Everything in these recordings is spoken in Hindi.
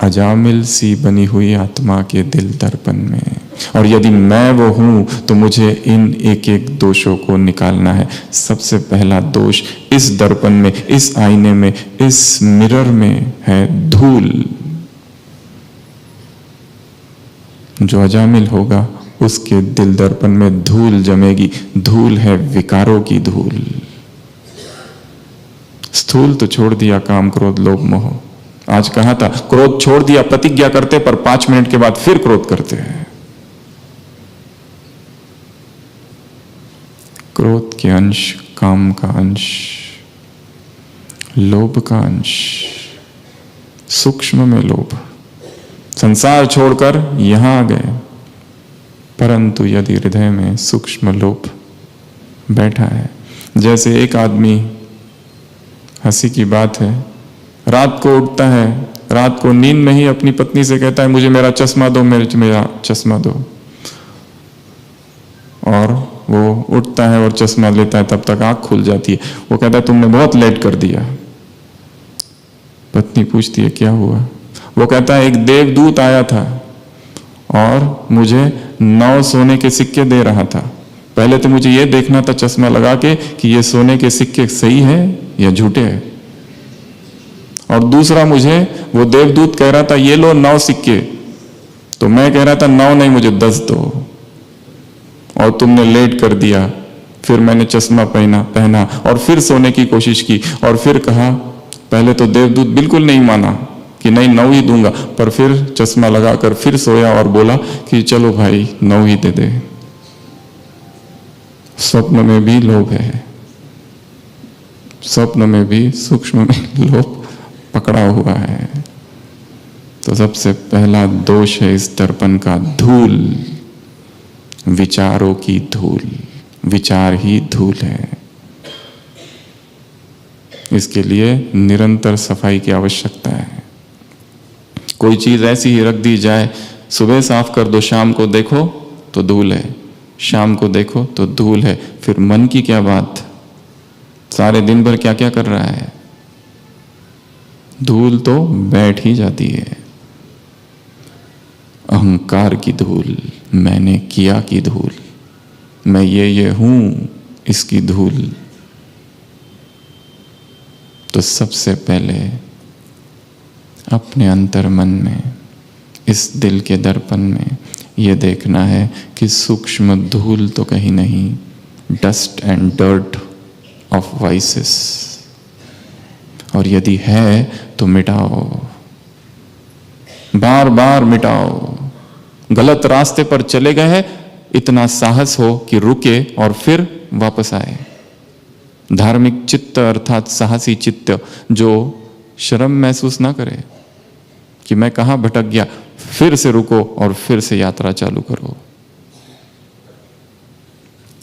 अजामिल सी बनी हुई आत्मा के दिल दर्पण में, और यदि मैं वो हूं तो मुझे इन एक एक दोषों को निकालना है। सबसे पहला दोष इस दर्पण में, इस आईने में, इस मिरर में है धूल। जो अजामिल होगा उसके दिल दर्पण में धूल जमेगी। धूल है विकारों की धूल। स्थूल तो छोड़ दिया, काम क्रोध लोभ मोह। आज कहा था क्रोध छोड़ दिया, प्रतिज्ञा करते पर 5 मिनट के बाद फिर क्रोध करते हैं। क्रोध के अंश काम का अंश, लोभ का अंश, सूक्ष्म में लोभ। संसार छोड़कर यहां आ गए, परंतु यदि हृदय में सूक्ष्म लोभ बैठा है। जैसे एक आदमी, हंसी की बात है, रात को उठता है, रात को नींद में ही अपनी पत्नी से कहता है मुझे मेरा चश्मा दो, मेरा चश्मा दो। और वो उठता है और चश्मा लेता है, तब तक आंख खुल जाती है। वो कहता है तुमने बहुत लेट कर दिया। पत्नी पूछती है क्या हुआ? वो कहता है एक देवदूत आया था और मुझे 9 सोने के सिक्के दे रहा था। पहले तो मुझे ये देखना था चश्मा लगा के कि ये सोने के सिक्के सही है या झूठे हैं, और दूसरा मुझे वो देवदूत कह रहा था ये लो 9 सिक्के, तो मैं कह रहा था 9 नहीं मुझे 10 दो, और तुमने लेट कर दिया। फिर मैंने चश्मा पहना और फिर सोने की कोशिश की, और फिर कहा, पहले तो देवदूत बिल्कुल नहीं माना कि नहीं 9 ही दूंगा, पर फिर चश्मा लगाकर फिर सोया और बोला कि चलो भाई 9 ही दे दे। स्वप्न में भी लोभ है, स्वप्न में भी सूक्ष्म में लोभ पकड़ा हुआ है। तो सबसे पहला दोष है इस दर्पण का धूल, विचारों की धूल। विचार ही धूल है। इसके लिए निरंतर सफाई की आवश्यकता है। कोई चीज ऐसी ही रख दी जाए, सुबह साफ कर दो, शाम को देखो तो धूल है, शाम को देखो तो धूल है। फिर मन की क्या बात, सारे दिन भर क्या क्या कर रहा है, धूल तो बैठ ही जाती है। अहंकार की धूल, मैंने किया की धूल, मैं ये हूं इसकी धूल। तो सबसे पहले अपने अंतर मन में, इस दिल के दर्पण में ये देखना है कि सूक्ष्म धूल तो कहीं नहीं, dust and dirt of vices, और यदि है तो मिटाओ, बार बार मिटाओ। गलत रास्ते पर चले गए हैं, इतना साहस हो कि रुके और फिर वापस आए। धार्मिक चित्त अर्थात साहसी चित्त जो शर्म महसूस ना करे कि मैं कहां भटक गया, फिर से रुको और फिर से यात्रा चालू करो।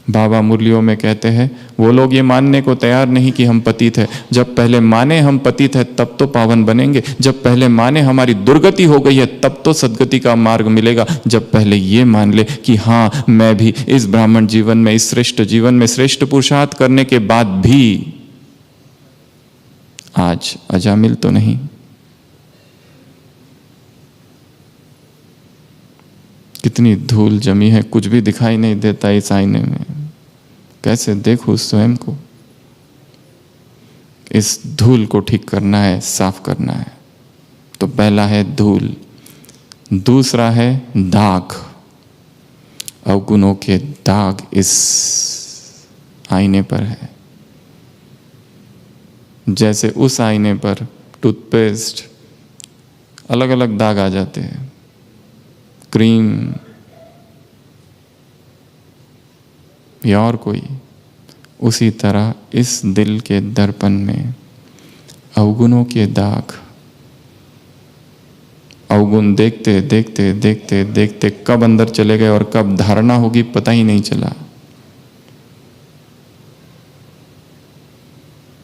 बाबा मुरलियों में कहते हैं वो लोग ये मानने को तैयार नहीं कि हम पतित हैं। जब पहले माने हम पतित हैं तब तो पावन बनेंगे। जब पहले माने हमारी दुर्गति हो गई है तब तो सद्गति का मार्ग मिलेगा। जब पहले ये मान ले कि हाँ मैं भी इस ब्राह्मण जीवन में, इस श्रेष्ठ जीवन में श्रेष्ठ पुरुषार्थ करने के बाद भी आज अजामिल तो नहीं। कितनी धूल जमी है, कुछ भी दिखाई नहीं देता इस आईने में। कैसे देखूं स्वयं को? इस धूल को ठीक करना है, साफ करना है। तो पहला है धूल, दूसरा है दाग। अवगुणों के दाग इस आईने पर है। जैसे उस आईने पर टूथपेस्ट अलग अलग दाग आ जाते हैं, क्रीम या और कोई, उसी तरह इस दिल के दर्पण में अवगुणों के दाग। अवगुण देखते देखते देखते देखते कब अंदर चले गए और कब धारणा होगी पता ही नहीं चला।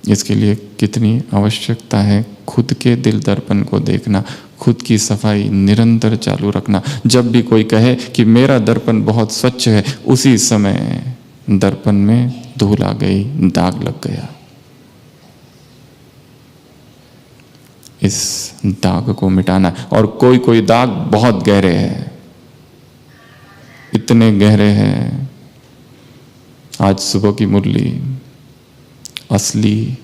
इसके लिए कितनी आवश्यकता है खुद के दिल दर्पण को देखना, खुद की सफाई निरंतर चालू रखना। जब भी कोई कहे कि मेरा दर्पण बहुत स्वच्छ है, उसी समय दर्पण में धूल आ गई, दाग लग गया। इस दाग को मिटाना है। और कोई कोई दाग बहुत गहरे हैं, इतने गहरे हैं। आज सुबह की मुरली असली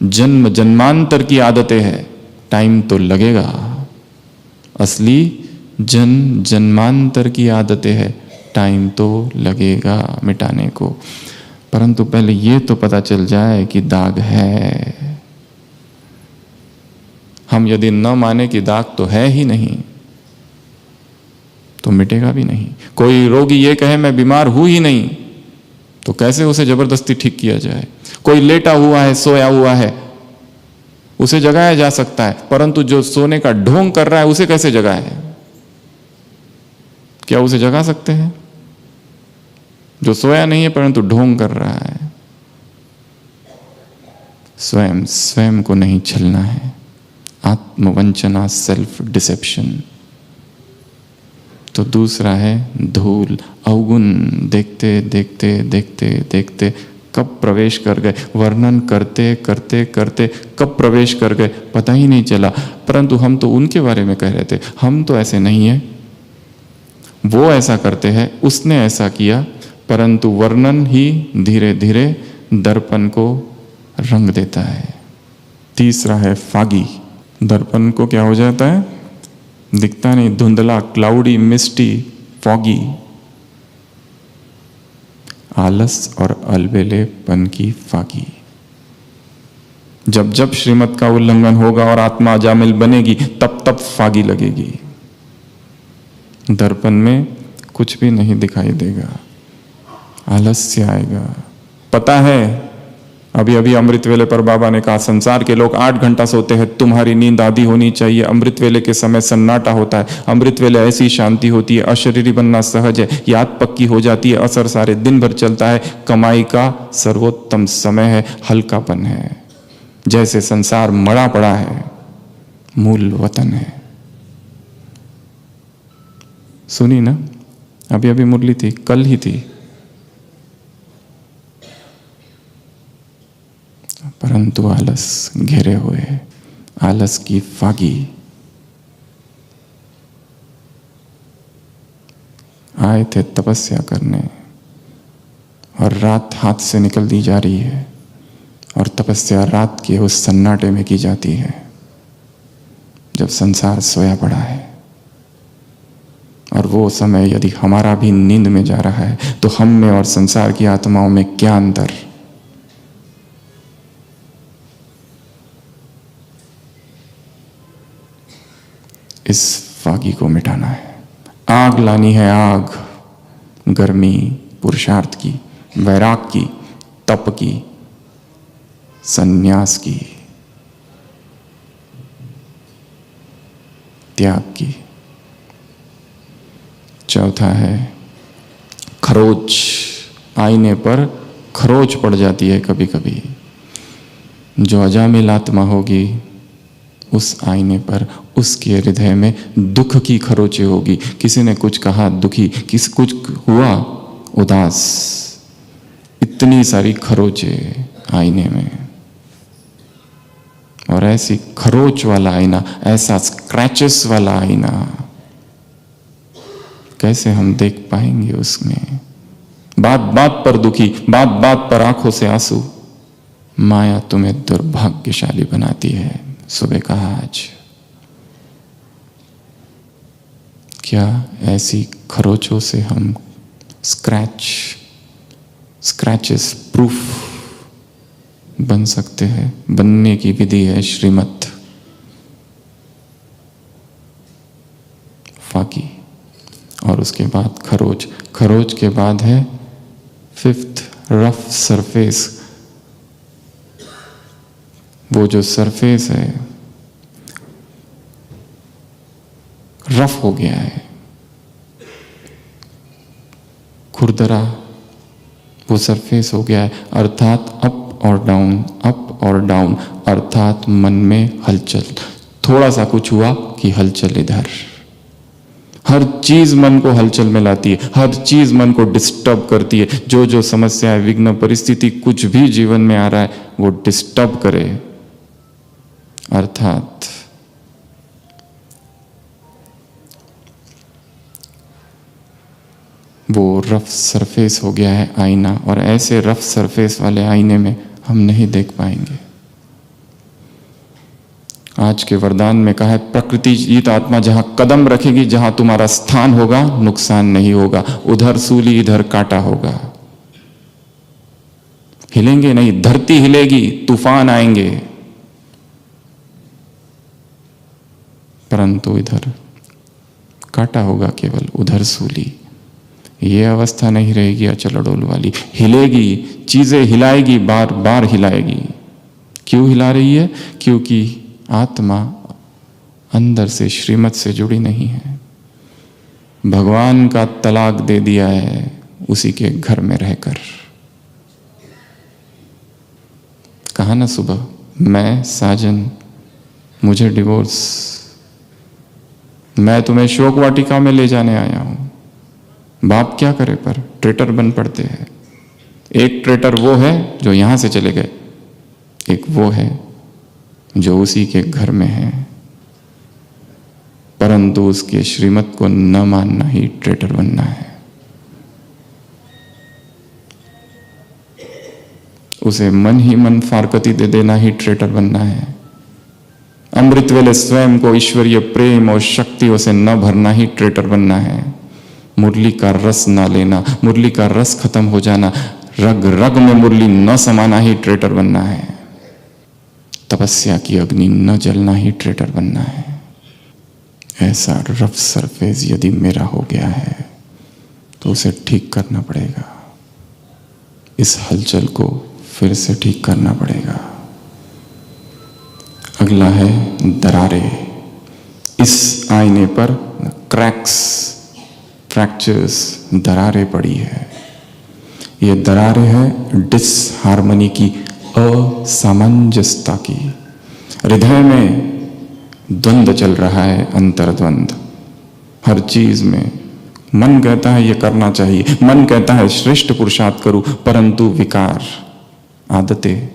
जन्म जन्मांतर की आदतें हैं, टाइम तो लगेगा। असली जन्मांतर की आदतें हैं, टाइम तो लगेगा मिटाने को। परंतु पहले ये तो पता चल जाए कि दाग है। हम यदि न माने कि दाग तो है ही नहीं तो मिटेगा भी नहीं। कोई रोगी ये कहे मैं बीमार हूं ही नहीं, तो कैसे उसे जबरदस्ती ठीक किया जाए? कोई लेटा हुआ है, सोया हुआ है, उसे जगाया जा सकता है, परंतु जो सोने का ढोंग कर रहा है उसे कैसे जगाए? क्या उसे जगा सकते हैं? जो सोया नहीं है परंतु ढोंग कर रहा है। स्वयं को नहीं छलना है। आत्मवंचना, सेल्फ डिसेप्शन। तो दूसरा है धूल, अवगुण। देखते देखते देखते देखते कब प्रवेश कर गए, वर्णन करते करते करते कब प्रवेश कर गए पता ही नहीं चला। परंतु हम तो उनके बारे में कह रहे थे, हम तो ऐसे नहीं है। वो ऐसा करते हैं, उसने ऐसा किया, परंतु वर्णन ही धीरे धीरे दर्पण को रंग देता है। तीसरा है फागी। दर्पण को क्या हो जाता है? दिखता नहीं, धुंधला, क्लाउडी, मिस्टी, फॉगी। आलस और अलबेलेपन की फागी। जब जब श्रीमत का उल्लंघन होगा और आत्मा जामिल बनेगी तब तब फागी लगेगी। दर्पण में कुछ भी नहीं दिखाई देगा, आलस्य आएगा। पता है, अभी अभी अमृत वेले पर बाबा ने कहा संसार के लोग 8 घंटा सोते हैं, तुम्हारी नींद आधी होनी चाहिए। अमृत वेले के समय सन्नाटा होता है, अमृत वेले ऐसी शांति होती है, अशरीरी बनना सहज है, याद पक्की हो जाती है, असर सारे दिन भर चलता है, कमाई का सर्वोत्तम समय है, हल्कापन है। जैसे संसार मड़ा पड़ा है, मूल वतन है। सुनी ना, अभी अभी मुरली थी, कल ही थी। परंतु आलस घेरे हुए, आलस की फागी। आए थे तपस्या करने और रात हाथ से निकल दी जा रही है, और तपस्या रात के उस सन्नाटे में की जाती है जब संसार सोया पड़ा है। और वो समय यदि हमारा भी नींद में जा रहा है तो हम में और संसार की आत्माओं में क्या अंतर? इस फागी को मिटाना है। आग लानी है, आग। गर्मी पुरुषार्थ की, वैराग की, तप की, संन्यास की, त्याग की। चौथा है खरोच। आईने पर खरोच पड़ जाती है कभी कभी। जो अजामिल आत्मा होगी उस आईने पर, उसके हृदय में दुख की खरोचे होगी। किसी ने कुछ कहा दुखी, किसी कुछ हुआ उदास, इतनी सारी खरोचे आईने में। और ऐसी खरोच वाला आईना, ऐसा स्क्रैचेस वाला आईना कैसे हम देख पाएंगे उसमें? बात बात पर दुखी, बात बात पर आंखों से आंसू। माया तुम्हें दुर्भाग्यशाली बनाती है। सुबह कहा आज, क्या ऐसी खरोचों से हम स्क्रैचेस प्रूफ बन सकते हैं? बनने की विधि है श्रीमत। फाकी, और उसके बाद खरोच। खरोच के बाद है 5th रफ सरफेस। वो जो सरफेस है रफ हो गया है, खुरदरा वो सरफेस हो गया है, अर्थात अप और डाउन, अप और डाउन, अर्थात मन में हलचल। थोड़ा सा कुछ हुआ कि हलचल इधर। हर चीज मन को हलचल में लाती है, हर चीज मन को डिस्टर्ब करती है। जो जो समस्याएं, विघ्न, परिस्थिति कुछ भी जीवन में आ रहा है वो डिस्टर्ब करे, अर्थात वो रफ सरफेस हो गया है आईना, और ऐसे रफ सरफेस वाले आईने में हम नहीं देख पाएंगे। आज के वरदान में कहा है, प्रकृति जीत आत्मा जहां कदम रखेगी, जहां तुम्हारा स्थान होगा, नुकसान नहीं होगा। उधर सूली इधर कांटा होगा, हिलेंगे नहीं, धरती हिलेगी, तूफान आएंगे, परंतु इधर कांटा होगा केवल, उधर सूली। ये अवस्था नहीं रहेगी अचल अडोल वाली, हिलेगी, चीजें हिलाएगी, बार बार हिलाएगी। क्यों हिला रही है? क्योंकि आत्मा अंदर से श्रीमत से जुड़ी नहीं है, भगवान का तलाक दे दिया है उसी के घर में रहकर। कहा ना सुबह, मैं साजन, मुझे डिवोर्स, मैं तुम्हें शोक वाटिका में ले जाने आया हूं। बाप क्या करे, पर ट्रेटर बन पड़ते हैं। एक ट्रेटर वो है जो यहां से चले गए, एक वो है जो उसी के घर में है, परंतु उसके श्रीमत को न मानना ही ट्रेटर बनना है। उसे मन ही मन फारकती दे देना ही ट्रेटर बनना है। अमृत वेले स्वयं को ईश्वरीय प्रेम और शक्तियों से न भरना ही ट्रेटर बनना है। मुरली का रस ना लेना, मुरली का रस खत्म हो जाना, रग रग में मुरली न समाना ही ट्रेटर बनना है। तपस्या की अग्नि न जलना ही ट्रेटर बनना है। ऐसा रफ सरफेस यदि मेरा हो गया है तो उसे ठीक करना पड़ेगा, इस हलचल को फिर से ठीक करना पड़ेगा। अगला है दरारें। इस आईने पर क्रैक्स, फ्रैक्चर्स, दरारें पड़ी है। ये दरारें हैं डिसहार्मनी की, असामंजस्यता की। हृदय में द्वंद्व चल रहा है, अंतर्द्वंद हर चीज में। मन कहता है ये करना चाहिए, मन कहता है श्रेष्ठ पुरुषार्थ करूं, परंतु विकार, आदतें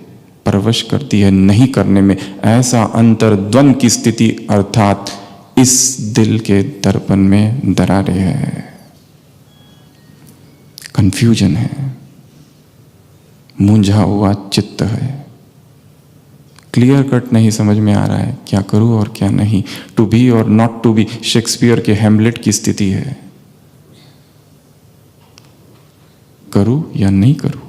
परवश करती है नहीं करने में। ऐसा अंतर्द्वंद की स्थिति, अर्थात इस दिल के दर्पण में दरारें है, कंफ्यूजन है, मूंझा हुआ चित्त है, क्लियर कट नहीं समझ में आ रहा है क्या करूं और क्या नहीं। टू बी और नॉट टू बी, शेक्सपियर के हैमलेट की स्थिति है। करूं या नहीं करूं,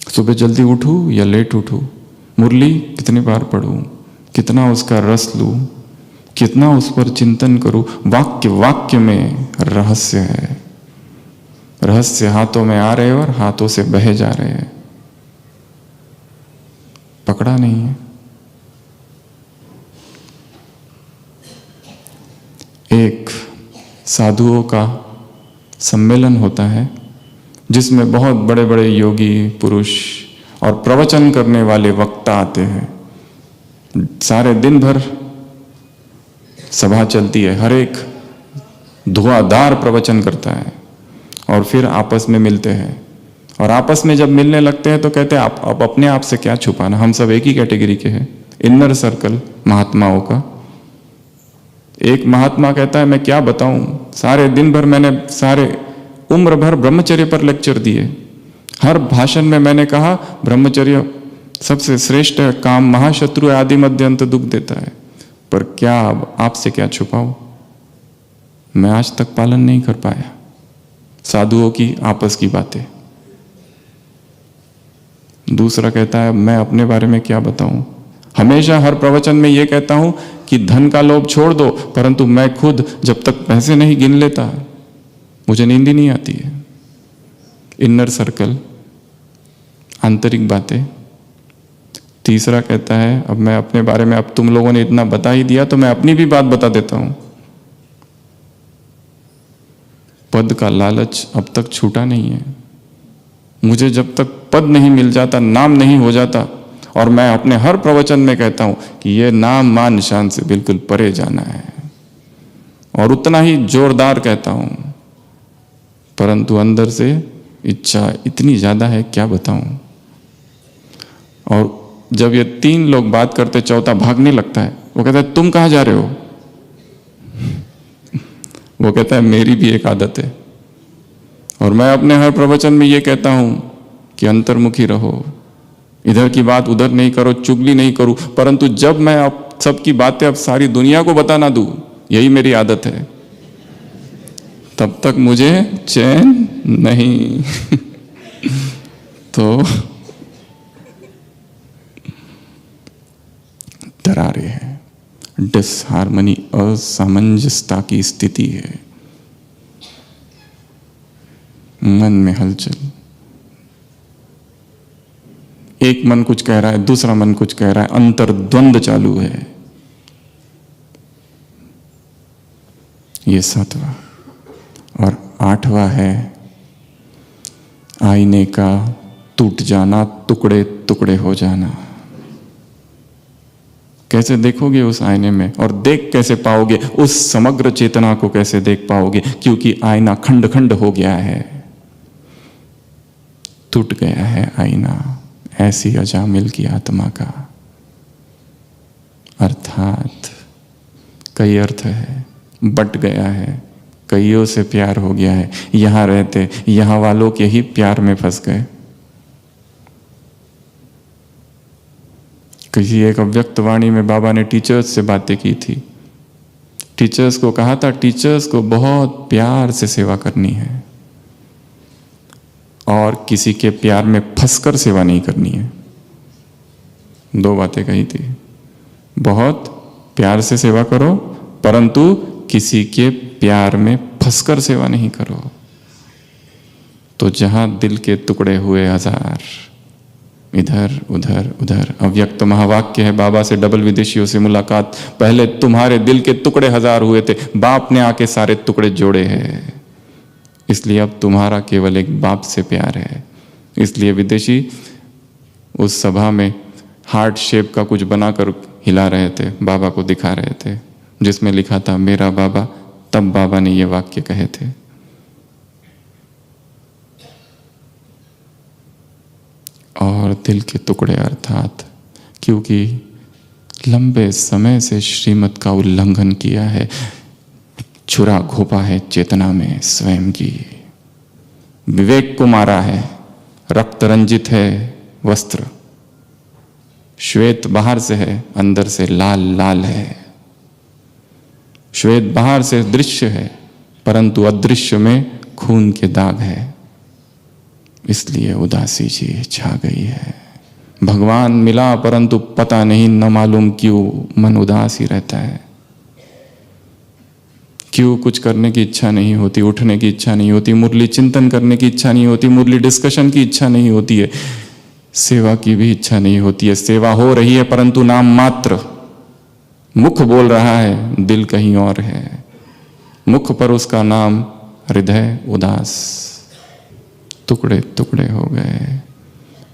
सुबह जल्दी उठूं या लेट उठूं, मुरली कितनी बार पढ़ूं, कितना उसका रस लूं, कितना उस पर चिंतन करूं। वाक्य वाक्य में रहस्य है, रहस्य हाथों में आ रहे और हाथों से बहे जा रहे हैं, पकड़ा नहीं है। एक साधुओं का सम्मेलन होता है जिसमें बहुत बड़े बड़े योगी पुरुष और प्रवचन करने वाले वक्ता आते हैं। सारे दिन भर सभा चलती है, हर एक धुआंधार प्रवचन करता है और फिर आपस में मिलते हैं। और आपस में जब मिलने लगते हैं तो कहते हैं आप अब अपने आप से क्या छुपाना, हम सब एक ही कैटेगरी के हैं। इनर सर्कल महात्माओं का। एक महात्मा कहता है मैं क्या बताऊं, सारे दिन भर मैंने सारे उम्र भर ब्रह्मचर्य पर लेक्चर दिए, हर भाषण में मैंने कहा ब्रह्मचर्य सबसे श्रेष्ठ है, काम महाशत्रु आदि मध्य अंत दुख देता है, पर क्या अब आपसे क्या छुपाऊं, मैं आज तक पालन नहीं कर पाया। साधुओं की आपस की बातें। दूसरा कहता है मैं अपने बारे में क्या बताऊं, हमेशा हर प्रवचन में यह कहता हूं कि धन का लोभ छोड़ दो, परंतु मैं खुद जब तक पैसे नहीं गिन लेता मुझे नींद ही नहीं आती है। इनर सर्कल, आंतरिक बातें। तीसरा कहता है अब मैं अपने बारे में, अब तुम लोगों ने इतना बता ही दिया तो मैं अपनी भी बात बता देता हूं। पद का लालच अब तक छूटा नहीं है। मुझे जब तक पद नहीं मिल जाता, नाम नहीं हो जाता, और मैं अपने हर प्रवचन में कहता हूं कि यह नाम मान निशान से बिल्कुल परे जाना है, और उतना ही जोरदार कहता हूं, परंतु अंदर से इच्छा इतनी ज्यादा है क्या बताऊं। और जब ये तीन लोग बात करते, चौथा भागने लगता है। वो कहता है तुम कहां जा रहे हो, वो कहता है मेरी भी एक आदत है, और मैं अपने हर प्रवचन में ये कहता हूं कि अंतर्मुखी रहो, इधर की बात उधर नहीं करो, चुगली नहीं करूं। परंतु जब मैं अब सबकी बातें अब सारी दुनिया को बता ना दूं, यही मेरी आदत है, तब तक मुझे चैन नहीं। तो दरारे है, डिसहार्मनी, असामंजस्यता की स्थिति है, मन में हलचल, एक मन कुछ कह रहा है, दूसरा मन कुछ कह रहा है, अंतर्द्वंद चालू है। ये 7वां। और 8वां है आईने का टूट जाना, टुकड़े टुकड़े हो जाना। कैसे देखोगे उस आईने में, और देख कैसे पाओगे उस समग्र चेतना को, कैसे देख पाओगे, क्योंकि आईना खंड खंड हो गया है, टूट गया है आईना, ऐसी अजामिल की आत्मा का। अर्थात कई अर्थ है, बट गया है, कईयों से प्यार हो गया है, यहां रहते यहां वालों के ही प्यार में फंस गए। किसी एक अव्यक्त वाणी में बाबा ने टीचर्स से बातें की थी, टीचर्स को कहा था टीचर्स को बहुत प्यार से सेवा करनी है, और किसी के प्यार में फंसकर सेवा नहीं करनी है। 2 बातें कही थी, बहुत प्यार से सेवा करो, परंतु किसी के प्यार में फंसकर सेवा नहीं करो। तो जहां दिल के टुकड़े हुए 1000, इधर उधर उधर, अव्यक्त महावाक्य है, बाबा से डबल विदेशियों से मुलाकात, पहले तुम्हारे दिल के टुकड़े 1000 हुए थे, बाप ने आके सारे टुकड़े जोड़े हैं, इसलिए अब तुम्हारा केवल एक बाप से प्यार है। इसलिए विदेशी उस सभा में हार्ट शेप का कुछ बनाकर हिला रहे थे, बाबा को दिखा रहे थे, जिसमें लिखा था मेरा बाबा। तब बाबा ने ये वाक्य कहे थे। और दिल के टुकड़े अर्थात क्योंकि लंबे समय से श्रीमत का उल्लंघन किया है, छुरा घोपा है चेतना में स्वयं की, विवेक को मारा है, रक्त रंजित है वस्त्र, श्वेत बाहर से है, अंदर से लाल लाल है। श्वेत बाहर से दृश्य है, परंतु अदृश्य में खून के दाग है। इसलिए उदासी जी छा गई है। भगवान मिला परंतु पता नहीं, न मालूम क्यों मन उदास ही रहता है। क्यों कुछ करने की इच्छा नहीं होती, उठने की इच्छा नहीं होती, मुरली चिंतन करने की इच्छा नहीं होती, मुरली डिस्कशन की इच्छा नहीं होती है, सेवा की भी इच्छा नहीं होती है। सेवा हो रही है परंतु नाम मात्र, मुख बोल रहा है, दिल कहीं और है। मुख पर उसका नाम, हृदय उदास। टुकड़े टुकड़े हो गए,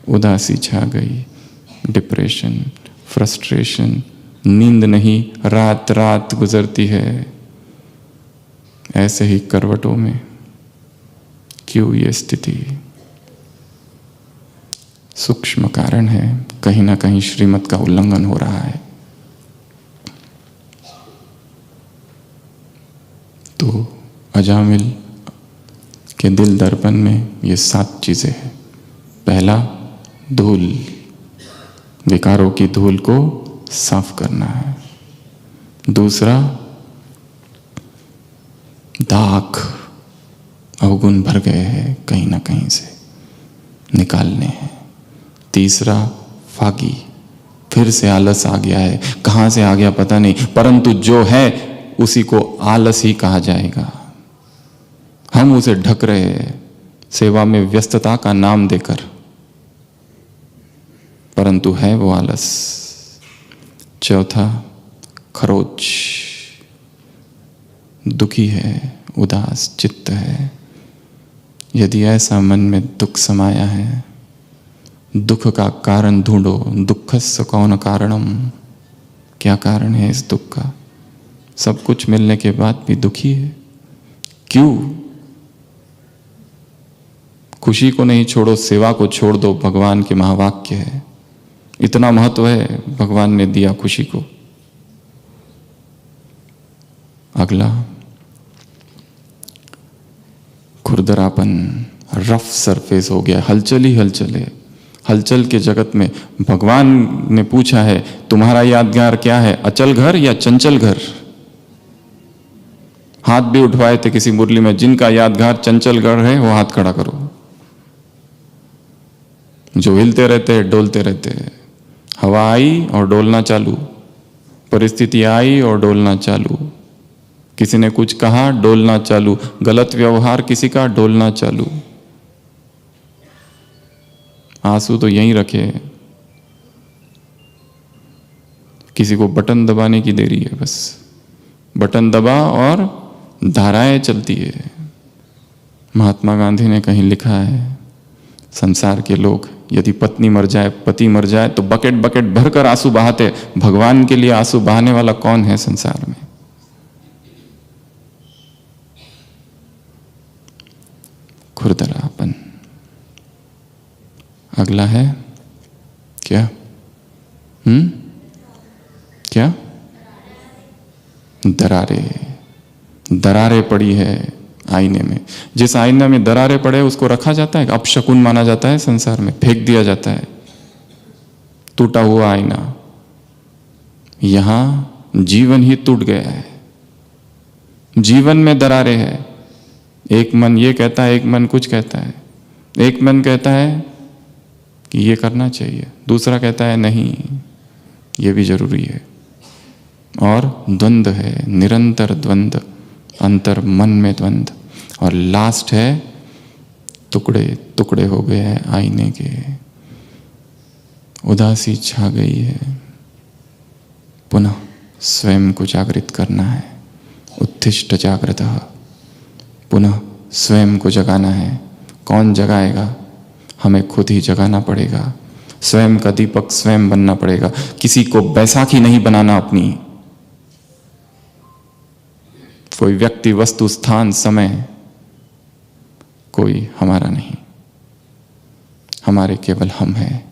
उदासी छा गई, डिप्रेशन, फ्रस्ट्रेशन, नींद नहीं, रात रात गुजरती है। ऐसे ही करवटों में क्यों ये स्थिति? सूक्ष्म कारण है, कहीं ना कहीं श्रीमत का उल्लंघन हो रहा है। तो अजामिल के दिल दर्पण में ये 7 चीजें हैं। पहला, धूल, विकारों की धूल को साफ करना है। दूसरा, दाग, अवगुण भर गए हैं कहीं ना कहीं से, निकालने हैं। तीसरा, फागी, फिर से आलस आ गया है, कहां से आ गया पता नहीं, परंतु जो है उसी को आलस ही कहा जाएगा। हम उसे ढक रहे हैं सेवा में व्यस्तता का नाम देकर, परंतु है वो आलस। चौथा, खरोच, दुखी है, उदास चित्त है। यदि ऐसा मन में दुख समाया है, दुख का कारण ढूंढो। दुखस्य कौन कारणम, क्या कारण है इस दुख का? सब कुछ मिलने के बाद भी दुखी है, क्यों? खुशी को नहीं छोड़ो, सेवा को छोड़ दो, भगवान के महावाक्य है। इतना महत्व है, भगवान ने दिया खुशी को। अगला, खुरदरापन, रफ सरफेस हो गया, हलचल ही हलचल है। हलचल के जगत में भगवान ने पूछा है तुम्हारा यादगार क्या है, अचल घर या चंचल घर? हाथ भी उठवाए थे किसी मुरली में, जिनका यादगार चंचल घर है वो हाथ खड़ा करो। जो हिलते रहते हैं, डोलते रहते हैं। हवा आई और डोलना चालू, परिस्थिति आई और डोलना चालू, किसी ने कुछ कहा, डोलना चालू, गलत व्यवहार किसी का, डोलना चालू। आंसू तो यहीं रखे, किसी को बटन दबाने की देरी है, बस बटन दबा और धाराएं चलती है। महात्मा गांधी ने कहीं लिखा है संसार के लोग यदि पत्नी मर जाए, पति मर जाए तो बकेट बकेट भरकर आंसू बहाते, भगवान के लिए आंसू बहाने वाला कौन है संसार में? खुरदरापन। अगला है क्या? क्या? दरारें पड़ी है आईने में। जिस आईने में दरारें पड़े उसको रखा जाता है, अपशकुन माना जाता है, संसार में फेंक दिया जाता है। टूटा हुआ आईना, यहां जीवन ही टूट गया है, जीवन में दरारें हैं। एक मन ये कहता है, एक मन कुछ कहता है। एक मन कहता है कि ये करना चाहिए, दूसरा कहता है नहीं ये भी जरूरी है। और द्वंद्व है, निरंतर द्वंद्व, अंतर मन में द्वंद्व। और लास्ट है टुकड़े टुकड़े हो गए हैं आईने के, उदासी छा गई है। पुनः स्वयं को जागृत करना है, उत्तिष्ठ जागृतः, पुनः स्वयं को जगाना है। कौन जगाएगा? हमें खुद ही जगाना पड़ेगा। स्वयं का दीपक स्वयं बनना पड़ेगा। किसी को बैसाखी नहीं बनाना अपनी, कोई व्यक्ति, वस्तु, स्थान, समय कोई हमारा नहीं। हमारे केवल हम हैं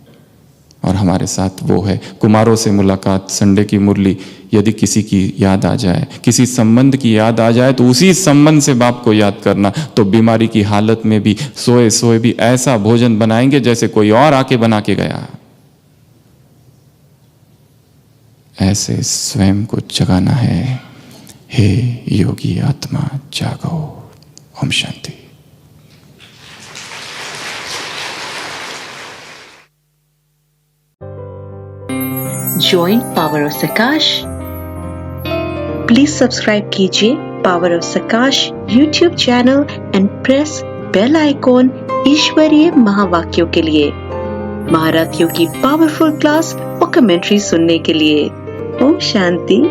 और हमारे साथ वो है। कुमारों से मुलाकात, संडे की मुरली, यदि किसी की याद आ जाए, किसी संबंध की याद आ जाए तो उसी संबंध से बाप को याद करना। तो बीमारी की हालत में भी, सोए सोए भी ऐसा भोजन बनाएंगे जैसे कोई और आके बना के गया। ऐसे स्वयं को जगाना है। हे योगी आत्मा जागो। Om Shanti. Join Power of Sakash. Please subscribe कीजिए Power of Sakash YouTube channel and press bell icon ईश्वरीय महावाक्यों के लिए, महारथियों की पावरफुल क्लास और कमेंट्री सुनने के लिए। ओम शांति।